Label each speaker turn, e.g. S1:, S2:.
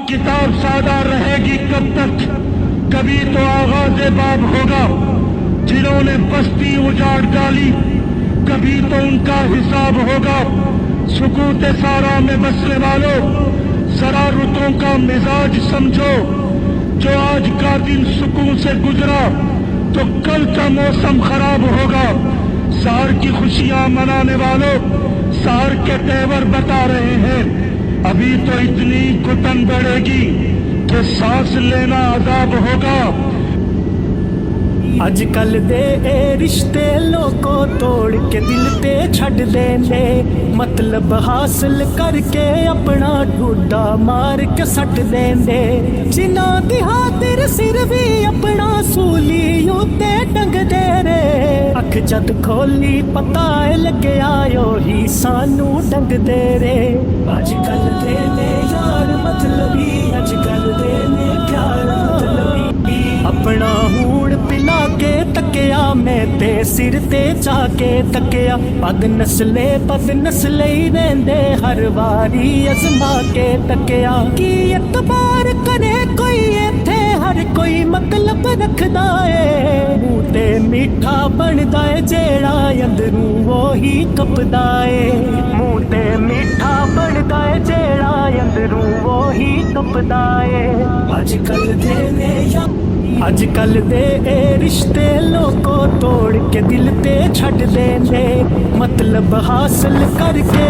S1: किताब सादा रहेगी कब तक, कभी तो आगाज़ बाब होगा। जिन्होंने बस्ती उजाड़ डाली कभी तो उनका हिसाब होगा। सुकूत सारा में बसने वालों, जरा रुतों का मिजाज समझो। जो आज का दिन सुकून से गुजरा तो कल का मौसम खराब होगा। सहर की खुशियां मनाने वालों, सहर के तेवर बता रहे हैं। अभी तो इतनी घुटन बढ़ेगी कि सांस लेना अजाब होगा।
S2: अजकल दे ए रिश्ते लोगों तोड़ के दिल ते छड़ देंदे, मतलब हासिल करके अपना ठुड्डा मार के सट देंदे। जिन्हां दी खातिर सिर भी अपना सूली उत्ते टंगदे रे, अख जद खोली पता लगे आयो ही सानू डंगदे रे। अजकल दे ने यार मतलबी, अजकल दे ने प्यार मतलबी। अपना हूण पिला के तकिया मैं ते सिर ते जाके तकिया। पद नस्ले ही रेंदे हर वारी अजमा के तकिया। की एतबार करे कोई इत्थे, हर कोई मतलब रखदा है। मूंह ते मीठा बनदा है जेड़ा अंदरूं वो ही कपदा है। मूंह ते मीठा बनदा है जेड़ा अंदरूं वो ही कपदा है। अजकल दे ए रिश्ते लोगों तोड़ के दिल ते छड़ देंदे, मतलब हासिल करके